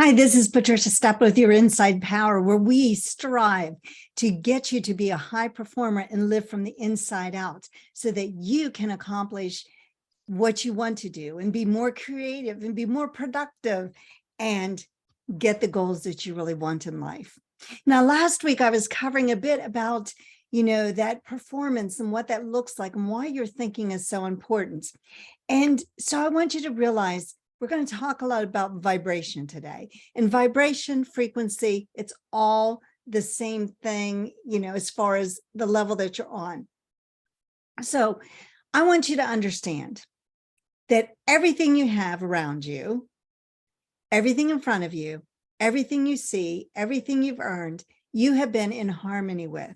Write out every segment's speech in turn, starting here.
Hi, this is Patricia Stepler with your Inside Power, where we strive to get you to be a high performer and live from the inside out so that you can accomplish what you want to do and be more creative and be more productive and get the goals that you really want in life. Now, last week I was covering a bit about, that performance and what that looks like and why your thinking is so important. And so I want you to realize we're going to talk a lot about vibration today. And vibration, frequency, it's all the same thing, as far as the level that you're on. So I want you to understand that everything you have around you, everything in front of you, everything you see, everything you've earned, you have been in harmony with.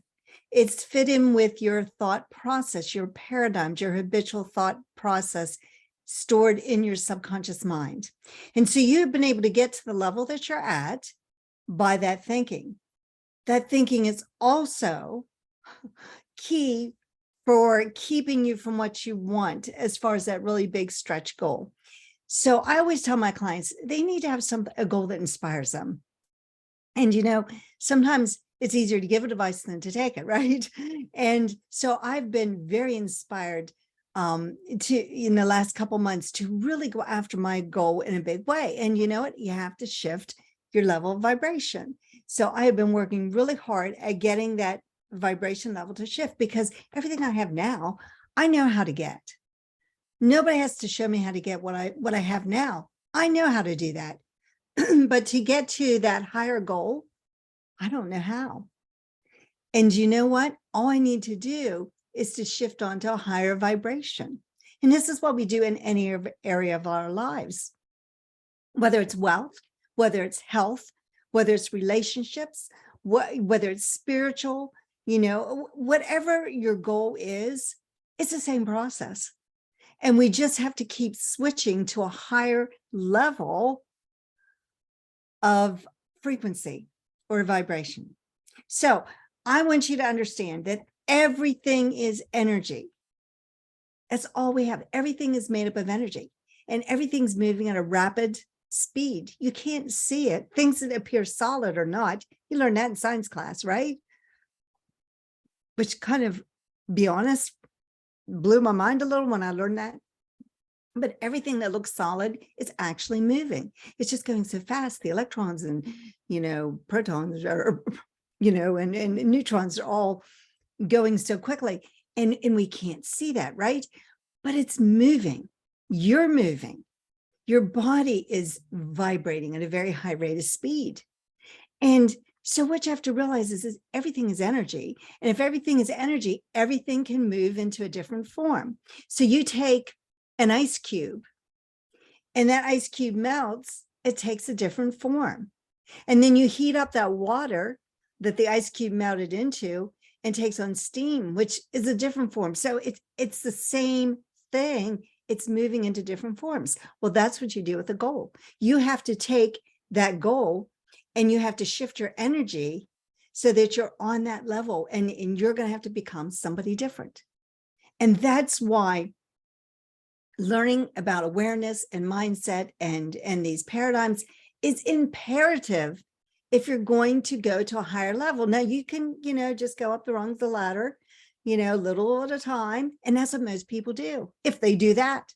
It's fit in with your thought process, your paradigms, your habitual thought process stored in your subconscious mind. And so you've been able to get to the level that you're at by that thinking. That thinking is also key for keeping you from what you want as far as that really big stretch goal. So I always tell my clients, they need to have a goal that inspires them. And, sometimes it's easier to give advice than to take it, right? And so I've been very inspired in the last couple months to really go after my goal in a big way. And you know what? You have to shift your level of vibration. So I have been working really hard at getting that vibration level to shift, because everything I have now, I know how to get. Nobody has to show me how to get what I have now. I know how to do that. But to get to that higher goal, I don't know how. And you know what? All I need to do is to shift onto a higher vibration. And this is what we do in any area of our lives, whether it's wealth, whether it's health, whether it's relationships, whether it's spiritual, whatever your goal is, it's the same process. And we just have to keep switching to a higher level of frequency or vibration. So I want you to understand that everything is energy. That's all we have. Everything is made up of energy, and everything's moving at a rapid speed. You can't see it. Things that appear solid or not. You learned that in science class, right? Which kind of, be honest, blew my mind a little when I learned that. But everything that looks solid is actually moving. It's just going so fast. The electrons and, protons are, and neutrons are all going so quickly. And we can't see that, right? But it's moving. You're moving. Your body is vibrating at a very high rate of speed. And so what you have to realize is everything is energy. And if everything is energy, everything can move into a different form. So you take an ice cube, and that ice cube melts, it takes a different form. And then you heat up that water that the ice cube melted into and takes on steam, which is a different form. So it's the same thing. It's moving into different forms. Well, that's what you do with a goal. You have to take that goal and you have to shift your energy so that you're on that level, and you're going to have to become somebody different. And that's why learning about awareness and mindset and these paradigms is imperative if you're going to go to a higher level. Now you can, just go up the rungs of the ladder, little at a time. And that's what most people do, if they do that.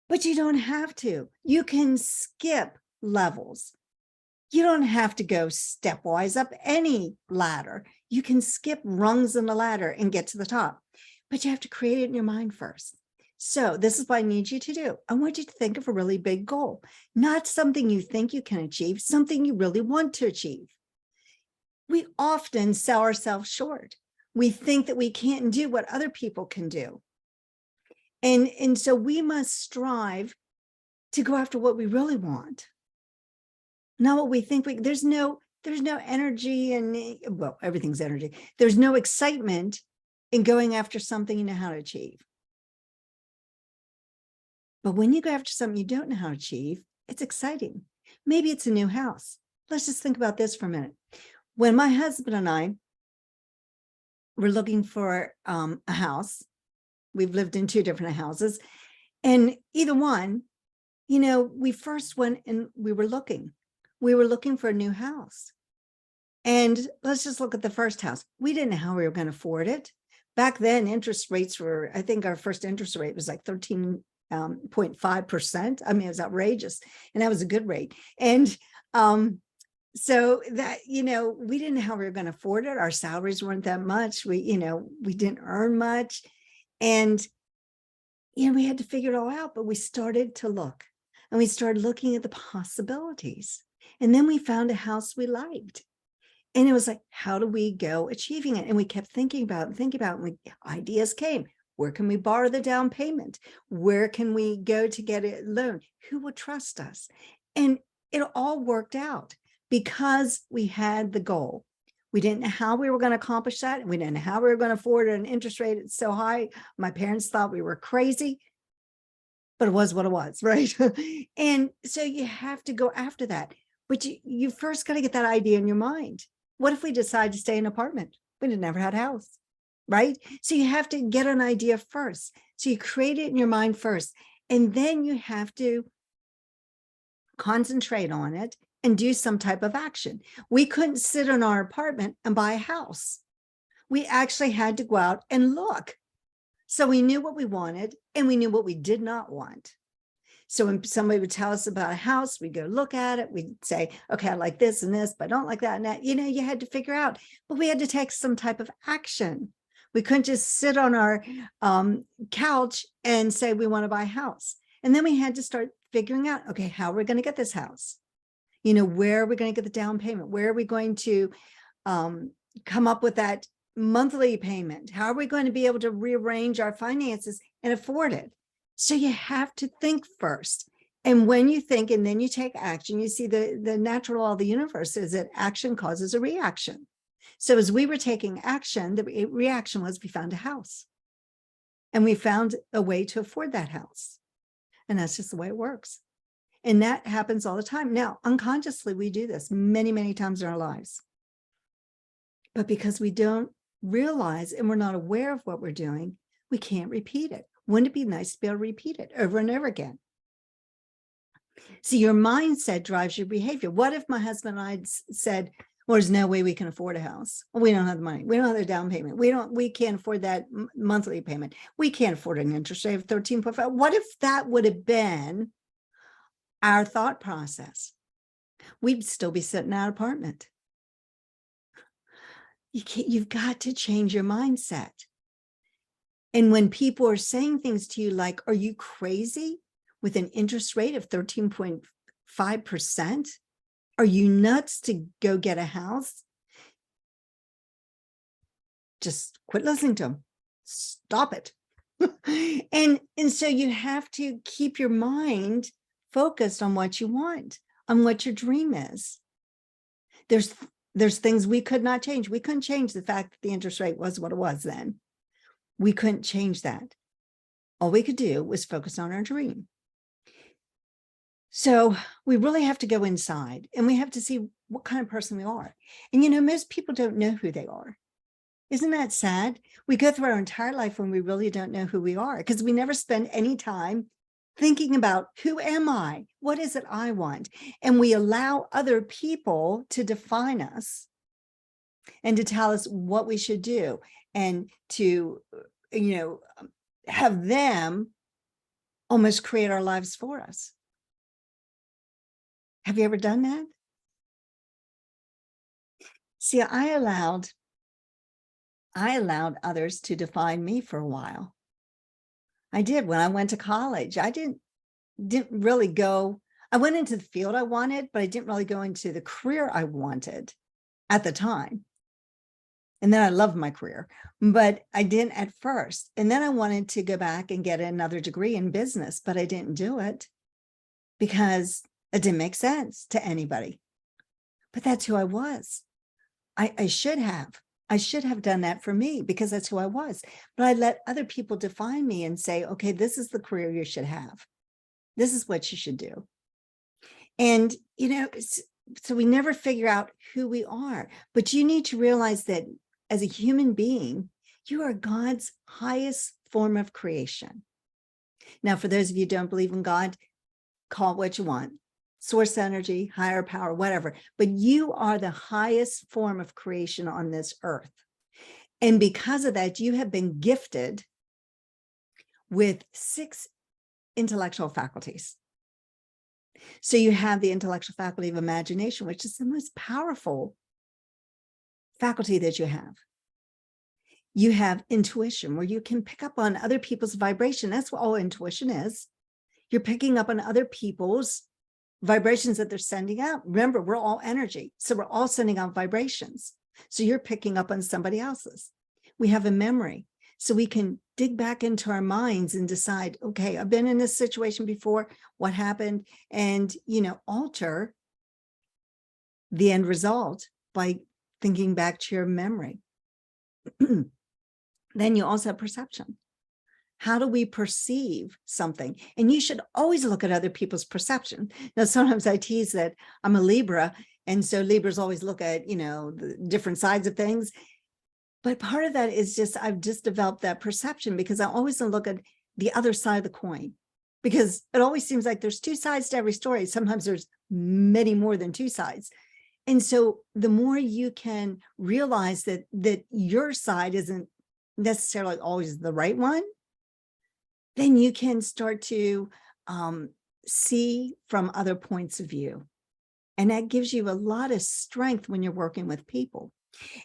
But you don't have to. You can skip levels. You don't have to go stepwise up any ladder. You can skip rungs on the ladder and get to the top. But you have to create it in your mind first. So this is what I need you to do. I want you to think of a really big goal, not something you think you can achieve, something you really want to achieve. We often sell ourselves short. We think that we can't do what other people can do. And so we must strive to go after what we really want, not what we think there's no energy, and well, everything's energy. There's no excitement in going after something you know how to achieve. But when you go after something you don't know how to achieve, it's exciting. Maybe it's a new house. Let's just think about this for a minute. When my husband and I were looking for a house, we've lived in two different houses, and either one, we first went and we were looking for a new house. And let's just look at the first house. We didn't know how we were going to afford it. Back then, interest rates were, I think our first interest rate was like 13.5%. I mean, it was outrageous. And that was a good rate. And so that, we didn't know how we were going to afford it. Our salaries weren't that much. We didn't earn much. And, we had to figure it all out, but we started to look and we started looking at the possibilities. And then we found a house we liked. And it was like, how do we go achieving it? And we kept thinking about it, and ideas came. Where can we borrow the down payment? Where can we go to get a loan? Who will trust us? And it all worked out because we had the goal. We didn't know how we were going to accomplish that. And we didn't know how we were going to afford an interest rate that's so high. My parents thought we were crazy, but it was what it was, right? And so you have to go after that. But you first got to get that idea in your mind. What if we decide to stay in an apartment? We'd never had a house, right? So you have to get an idea first. So you create it in your mind first, and then you have to concentrate on it and do some type of action. We couldn't sit in our apartment and buy a house. We actually had to go out and look. So we knew what we wanted and we knew what we did not want. So when somebody would tell us about a house, we'd go look at it. We'd say, okay, I like this and this, but I don't like that and that. You had to figure out, but we had to take some type of action. We couldn't just sit on our couch and say we want to buy a house. And then we had to start figuring out, okay, how are we going to get this house? Where are we going to get the down payment? Where are we going to come up with that monthly payment? How are we going to be able to rearrange our finances and afford it? So you have to think first. And when you think and then you take action, you see the natural law of the universe is that action causes a reaction. So as we were taking action, the reaction was we found a house. And we found a way to afford that house. And that's just the way it works. And that happens all the time. Now, unconsciously, we do this many, many times in our lives. But because we don't realize and we're not aware of what we're doing, we can't repeat it. Wouldn't it be nice to be able to repeat it over and over again? See, your mindset drives your behavior. What if my husband and I said, well, there's no way we can afford a house. Well, we don't have the money. We don't have the down payment. We can't afford that monthly payment. We can't afford an interest rate of 13.5. What if that would have been our thought process? We'd still be sitting in our apartment. You've got to change your mindset. And when people are saying things to you like, are you crazy with an interest rate of 13.5%? Are you nuts to go get a house? Just quit listening to them. Stop it. And so you have to keep your mind focused on what you want, on what your dream is. There's things we could not change. We couldn't change the fact that the interest rate was what it was then. We couldn't change that. All we could do was focus on our dream. So we really have to go inside and we have to see what kind of person we are. And most people don't know who they are. Isn't that sad? We go through our entire life when we really don't know who we are because we never spend any time thinking about who am I? What is it I want? And we allow other people to define us and to tell us what we should do and to, have them almost create our lives for us. Have you ever done that? See, I allowed others to define me for a while. I did. When I went to college, I didn't really go. I went into the field I wanted, but I didn't really go into the career I wanted at the time. And then I loved my career, but I didn't at first. And then I wanted to go back and get another degree in business, but I didn't do it because it didn't make sense to anybody. But that's who I was. I should have done that for me because that's who I was. But I let other people define me and say, okay, this is the career you should have. This is what you should do. And, so we never figure out who we are. But you need to realize that as a human being, you are God's highest form of creation. Now, for those of you who don't believe in God, call it what you want, source energy, higher power, whatever, but you are the highest form of creation on this earth. And because of that, you have been gifted with 6 intellectual faculties. So you have the intellectual faculty of imagination, which is the most powerful faculty that you have. You have intuition, where you can pick up on other people's vibration. That's what all intuition is. You're picking up on other people's vibrations that they're sending out. Remember, we're all energy, so we're all sending out vibrations. So you're picking up on somebody else's. We have a memory, so we can dig back into our minds and decide, okay, I've been in this situation before, what happened? And, alter the end result by thinking back to your memory. Then you also have perception. How do we perceive something? And you should always look at other people's perception. Now, sometimes I tease that I'm a Libra, and so Libras always look at, the different sides of things. But part of that is just, I've just developed that perception because I always look at the other side of the coin, because it always seems like there's 2 sides to every story. Sometimes there's many more than 2 sides. And so the more you can realize that your side isn't necessarily always the right one, then you can start to see from other points of view. And that gives you a lot of strength when you're working with people.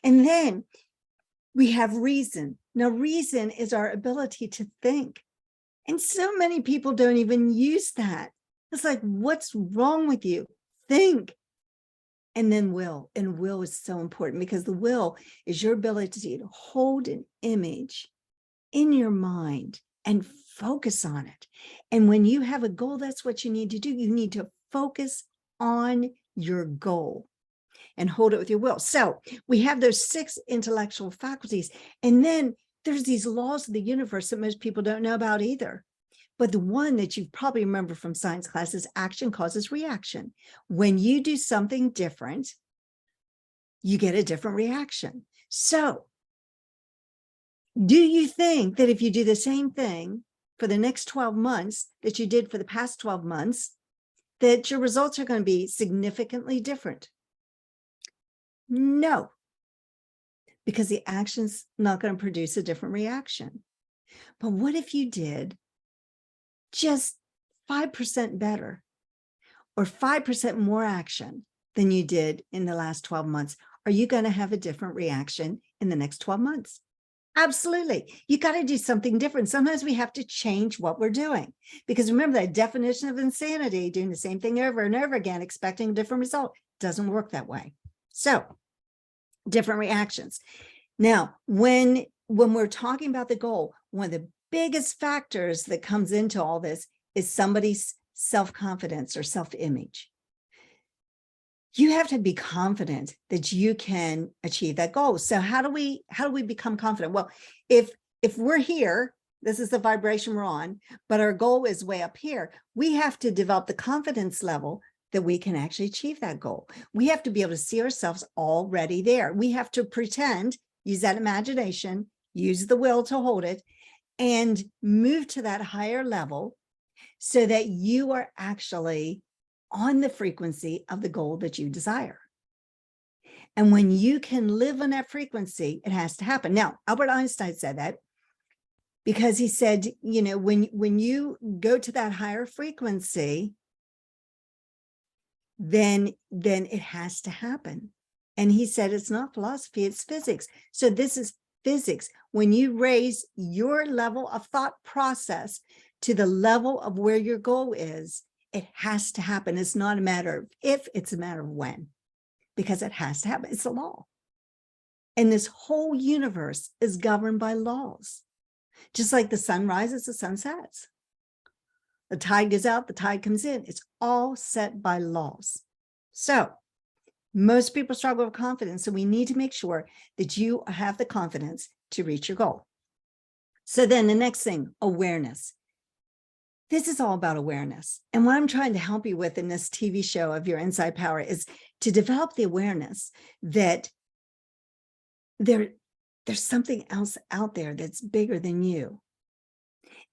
And then we have reason. Now, reason is our ability to think. And so many people don't even use that. It's like, what's wrong with you? Think. And then will. And will is so important, because the will is your ability to hold an image in your mind and focus on it. And when you have a goal, that's what you need to do. You need to focus on your goal and hold it with your will. So we have those 6 intellectual faculties. And then there's these laws of the universe that most people don't know about either. But the one that you probably remember from science class is action causes reaction. When you do something different, you get a different reaction. So do you think that if you do the same thing for the next 12 months that you did for the past 12 months, that your results are going to be significantly different? No, because the action's not going to produce a different reaction. But what if you did just 5% better, or 5% more action than you did in the last 12 months? Are you going to have a different reaction in the next 12 months? Absolutely. You got to do something different. Sometimes we have to change what we're doing, because remember, that definition of insanity, doing the same thing over and over again, expecting a different result, doesn't work that way. So different reactions. Now, when we're talking about the goal, one of the biggest factors that comes into all this is somebody's self-confidence or self-image. You have to be confident that you can achieve that goal. So how do we become confident? Well, if we're here, this is the vibration we're on, but our goal is way up here, we have to develop the confidence level that we can actually achieve that goal. We have to be able to see ourselves already there. We have to pretend, use that imagination, use the will to hold it, and move to that higher level so that you are actually on the frequency of the goal that you desire. And when you can live on that frequency, it has to happen. Now, Albert Einstein said that because he said, when you go to that higher frequency, then it has to happen. And he said, it's not philosophy, it's physics. So this is physics. When you raise your level of thought process to the level of where your goal is, it has to happen. It's not a matter of if, it's a matter of when, because it has to happen. It's a law. And this whole universe is governed by laws. Just like the sun rises, the sun sets. The tide goes out, the tide comes in. It's all set by laws. So most people struggle with confidence, so we need to make sure that you have the confidence to reach your goal. So then the next thing, awareness. This is all about awareness. And what I'm trying to help you with in this TV show of Your Inside Power is to develop the awareness that there's something else out there that's bigger than you,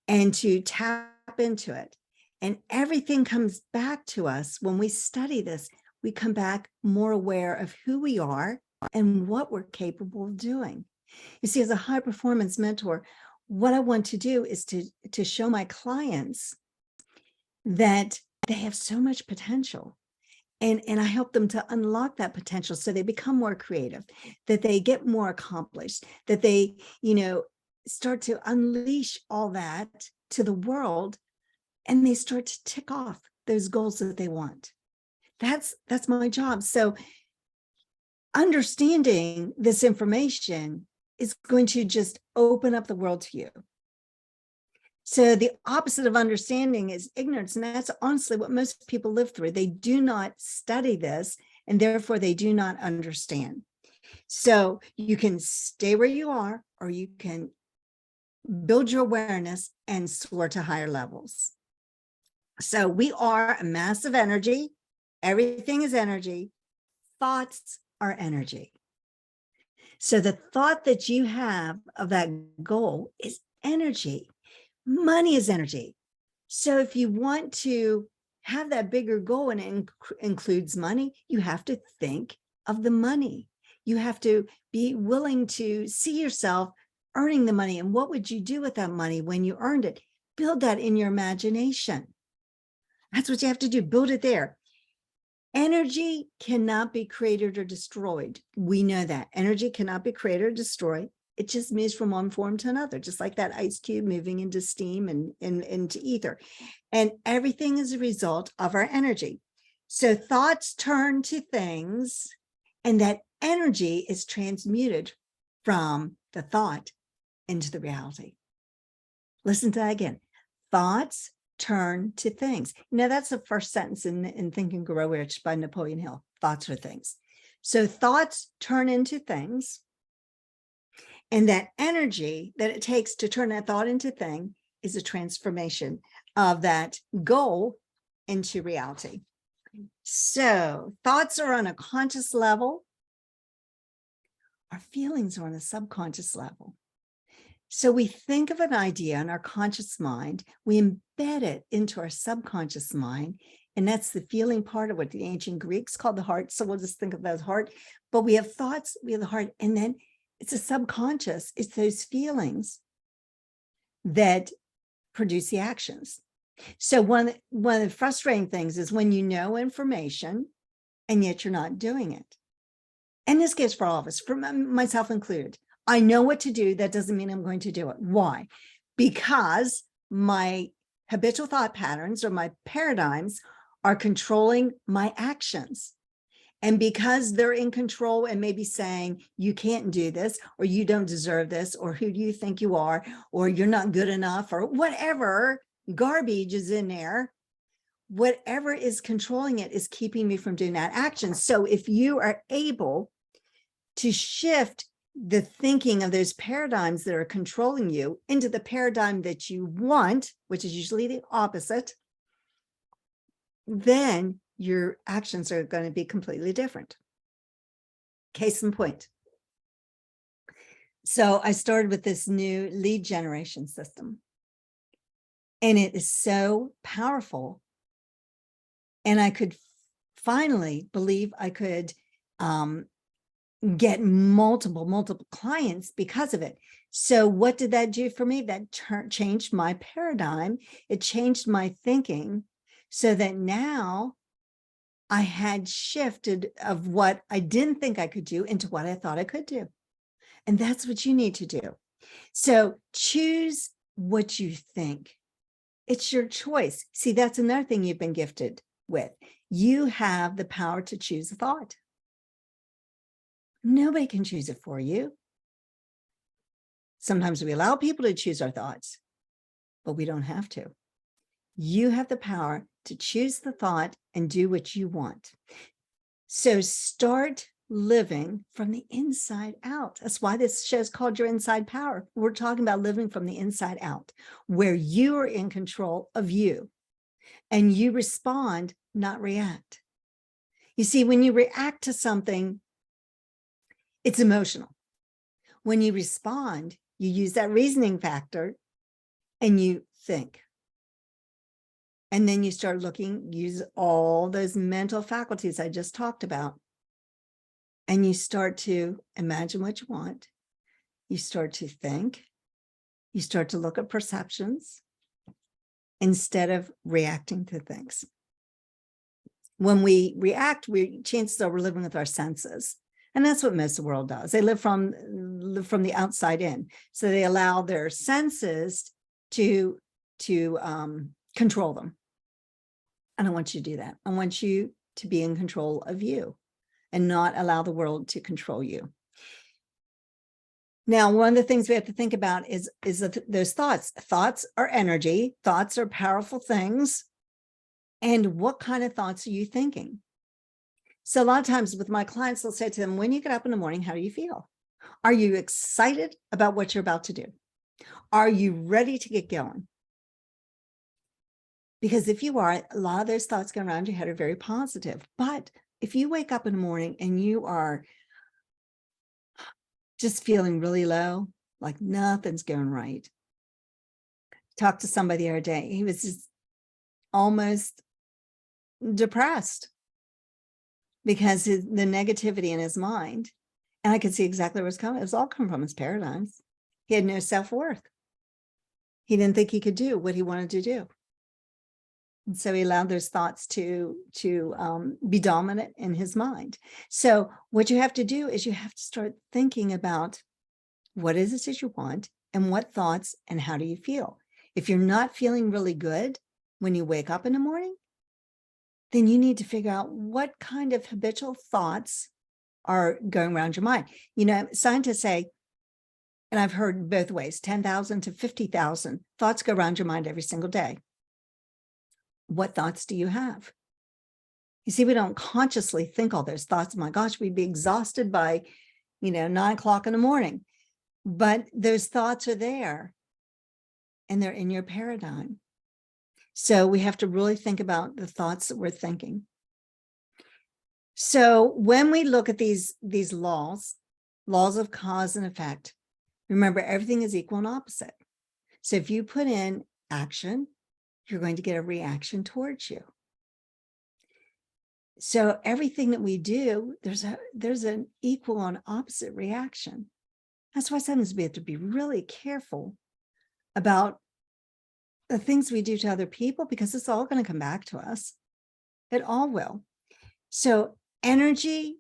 and to tap into it And everything comes back to us when we study this. We come back more aware of who we are and what we're capable of doing. You see, as a high performance mentor, what I want to do is to show my clients that they have so much potential. And I help them to unlock that potential so they become more creative, that they get more accomplished, that they, start to unleash all that to the world, and they start to tick off those goals that they want. That's my job. So understanding this information is going to just open up the world to you. So the opposite of understanding is ignorance. And that's honestly what most people live through. They do not study this, and therefore they do not understand. So you can stay where you are, or you can build your awareness and soar to higher levels. So we are a mass of energy. Everything is energy. Thoughts are energy. So the thought that you have of that goal is energy. Money is energy. So if you want to have that bigger goal and it includes money, you have to think of the money. You have to be willing to see yourself earning the money. And what would you do with that money when you earned it? Build that in your imagination. That's what you have to do. Build it there. Energy cannot be created or destroyed. We know that. Energy cannot be created or destroyed. It just moves from one form to another, just like that ice cube moving into steam and into ether. And everything is a result of our energy. So thoughts turn to things, and that energy is transmuted from the thought into the reality. Listen to that again. Thoughts turn to things. Now, that's the first sentence in Think and Grow Rich by Napoleon Hill. Thoughts are things. So thoughts turn into things. And that energy that it takes to turn that thought into thing is a transformation of that goal into reality. So thoughts are on a conscious level. Our feelings are on a subconscious level. So we think of an idea in our conscious mind, we embed it into our subconscious mind, and that's the feeling part of what the ancient Greeks called the heart. So we'll just think of that as heart. But we have thoughts, we have the heart, and then it's a subconscious. It's those feelings that produce the actions. So one of the frustrating things is when you know information and yet you're not doing it. And this goes for all of us, for myself included. I know what to do. That doesn't mean I'm going to do it. Why? Because my habitual thought patterns or my paradigms are controlling my actions. And because they're in control and maybe saying, you can't do this, or you don't deserve this, or who do you think you are, or you're not good enough, or whatever garbage is in there, whatever is controlling it is keeping me from doing that action. So if you are able to shift the thinking of those paradigms that are controlling you into the paradigm that you want, which is usually the opposite, then your actions are going to be completely different. Case in point. So I started with this new lead generation system, and it is so powerful. And I could finally believe I could get multiple clients because of it. So what did that do for me? That changed my paradigm. It changed my thinking so that now I had shifted of what I didn't think I could do into what I thought I could do. And that's what you need to do. So choose what you think. It's your choice. See, that's another thing you've been gifted with. You have the power to choose a thought. Nobody can choose it for you. Sometimes we allow people to choose our thoughts, but we don't have to. You have the power to choose the thought and do what you want. So start living from the inside out. That's why this show is called Your Inside Power. We're talking about living from the inside out, where you are in control of you and you respond, not react. You see, when you react to something, it's emotional. When you respond, you use that reasoning factor and you think. And then you start looking, use all those mental faculties I just talked about. And you start to imagine what you want. You start to think. You start to look at perceptions instead of reacting to things. When we react, chances are we're living with our senses. And that's what most of the world does. They live from the outside in. So they allow their senses to control them. I don't want you to do that. I want you to be in control of you and not allow the world to control you. Now, one of the things we have to think about is those thoughts. Thoughts are energy. Thoughts are powerful things. And what kind of thoughts are you thinking? So a lot of times with my clients, they'll say to them, when you get up in the morning, how do you feel? Are you excited about what you're about to do? Are you ready to get going? Because if you are, a lot of those thoughts going around your head are very positive. But if you wake up in the morning and you are just feeling really low, like nothing's going right. Talked to somebody the other day. He was just almost depressed because the negativity in his mind. And I could see exactly where it's coming. It was all coming from his paradigms. He had no self-worth. He didn't think he could do what he wanted to do. And so he allowed those thoughts to be dominant in his mind. So what you have to do is you have to start thinking about what is it that you want and what thoughts and how do you feel? If you're not feeling really good when you wake up in the morning, then you need to figure out what kind of habitual thoughts are going around your mind. You know, scientists say, and I've heard both ways, 10,000 to 50,000 thoughts go around your mind every single day. What thoughts do you have? You see, we don't consciously think all those thoughts. My gosh, we'd be exhausted by, 9 o'clock in the morning. But those thoughts are there and they're in your paradigm. So we have to really think about the thoughts that we're thinking. So when we look at these laws of cause and effect, remember everything is equal and opposite. So if you put in action, you're going to get a reaction towards you. So everything that we do, there's an equal and opposite reaction. That's why sometimes we have to be really careful about the things we do to other people, because it's all going to come back to us. It all will. So energy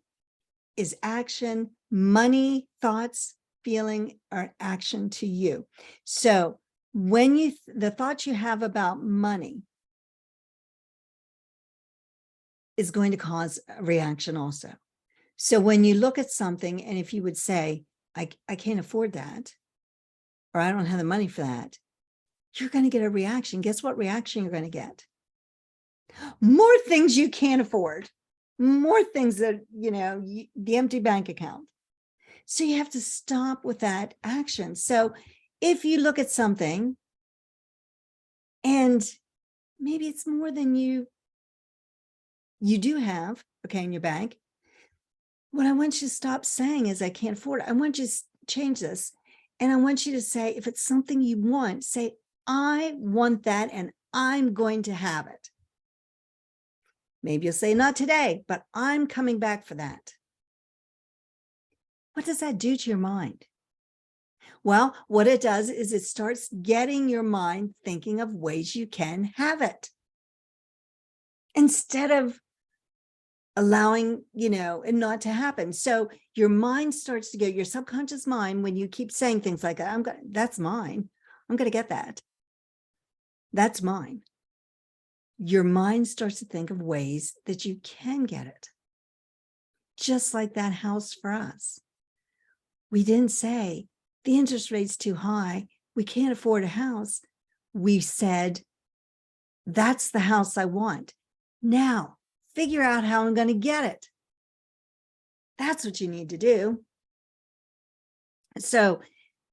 is action, money, thoughts, feeling are action to you. So when the thoughts you have about money is going to cause a reaction also. So when you look at something, and if you would say, I can't afford that, or I don't have the money for that, you're going to get a reaction. Guess what reaction you're going to get? More things you can't afford, more things that, the empty bank account. So you have to stop with that action. So if you look at something and maybe it's more than you do have, okay, in your bank, what I want you to stop saying is, I can't afford it. I want you to change this. And I want you to say, if it's something you want, say, I want that and I'm going to have it. Maybe you'll say, not today, but I'm coming back for that. What does that do to your mind? Well, what it does is it starts getting your mind thinking of ways you can have it. Instead of allowing, it not to happen. So your mind starts to go, your subconscious mind, when you keep saying things like that, that's mine. I'm going to get that. That's mine. Your mind starts to think of ways that you can get it. Just like that house for us. We didn't say the interest rate's too high, we can't afford a house. We said, that's the house I want. Now, figure out how I'm going to get it. That's what you need to do. So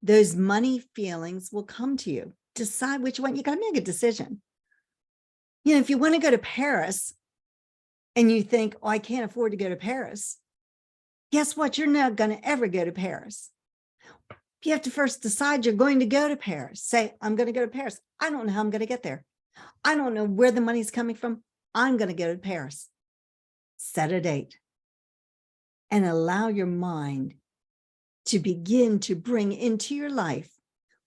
those money feelings will come to you. Decide which one. You got to make a decision. If you want to go to Paris and you think, oh, I can't afford to go to Paris, guess what? You're not going to ever go to Paris. You have to first decide you're going to go to Paris. Say, I'm going to go to Paris. I don't know how I'm going to get there. I don't know where the money's coming from. I'm going to go to Paris. Set a date and allow your mind to begin to bring into your life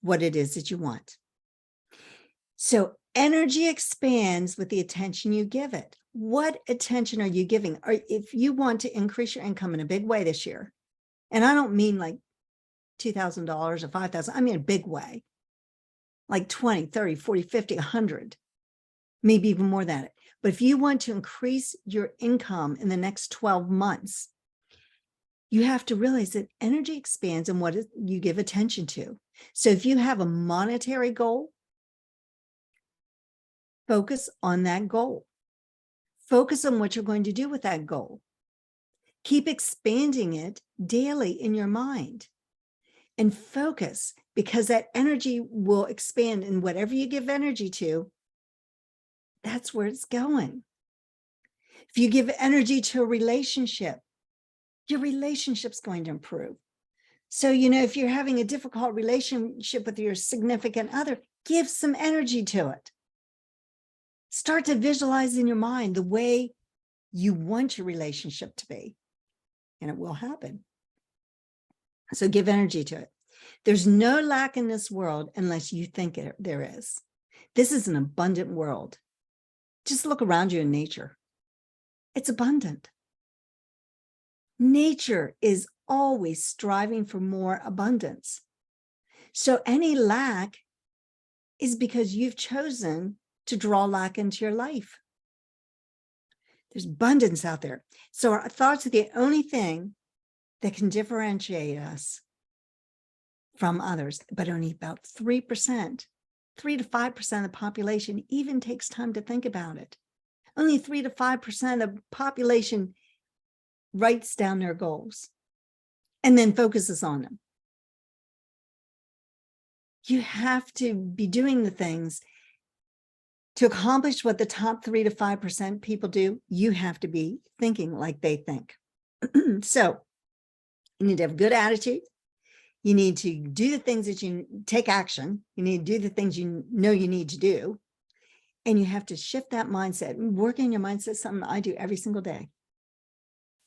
what it is that you want. So energy expands with the attention you give it. What attention are you giving? Or if you want to increase your income in a big way this year, and I don't mean like $2,000 or $5,000, I mean a big way, like 20, 30, 40, 50, 100, maybe even more than it. But if you want to increase your income in the next 12 months, you have to realize that energy expands in what you give attention to. So if you have a monetary goal, focus on that goal. Focus on what you're going to do with that goal. Keep expanding it daily in your mind and focus, because that energy will expand, and whatever you give energy to, that's where it's going. If you give energy to a relationship, your relationship's going to improve. So, if you're having a difficult relationship with your significant other, give some energy to it. Start to visualize in your mind the way you want your relationship to be, and it will happen. So give energy to it. There's no lack in this world unless you think there is. This is an abundant world. Just look around you in nature. It's abundant. Nature is always striving for more abundance. So any lack is because you've chosen to draw lack into your life. There's abundance out there. So our thoughts are the only thing that can differentiate us from others, but only about 3%, 3 to 5% of the population even takes time to think about it. Only 3 to 5% of the population writes down their goals and then focuses on them. You have to be doing the things to accomplish what the top 3 to 5% people do. You have to be thinking like they think. So you need to have a good attitude. You need to do the things that you take action. You need to do the things you know you need to do. And you have to shift that mindset. Working your mindset is something I do every single day.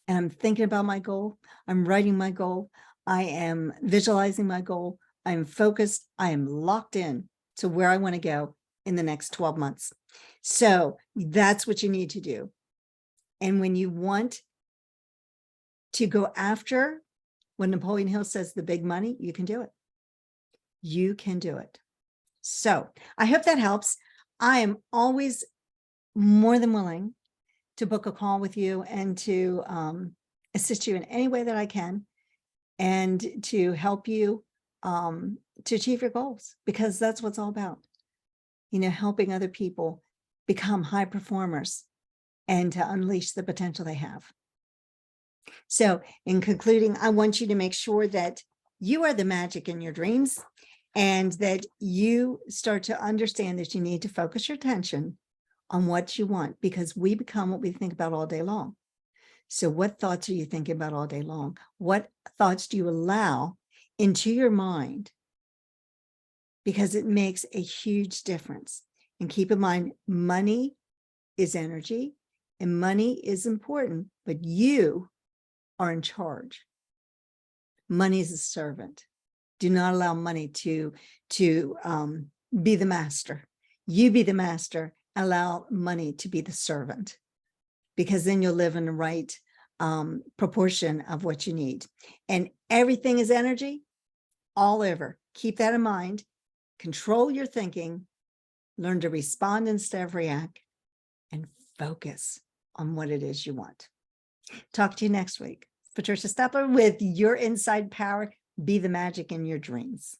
And I'm thinking about my goal. I'm writing my goal. I am visualizing my goal. I am focused. I am locked in to where I want to go in the next 12 months. So that's what you need to do. And when you want to go after when Napoleon Hill says the big money, you can do it. You can do it. So I hope that helps. I am always more than willing to book a call with you and to assist you in any way that I can, and to help you to achieve your goals, because that's what it's all about. Helping other people become high performers and to unleash the potential they have. So in concluding, I want you to make sure that you are the magic in your dreams, and that you start to understand that you need to focus your attention on what you want, because we become what we think about all day long. So what thoughts are you thinking about all day long? What thoughts do you allow into your mind? Because it makes a huge difference. And keep in mind, money is energy and money is important, but you are in charge. Money is a servant. Do not allow money to be the master. You be the master. Allow money to be the servant, because then you'll live in the right proportion of what you need. And everything is energy all over. Keep that in mind. Control your thinking. Learn to respond instead of react, and focus on what it is you want. Talk to you next week. Patricia Stepler with Your Inside Power. Be the magic in your dreams.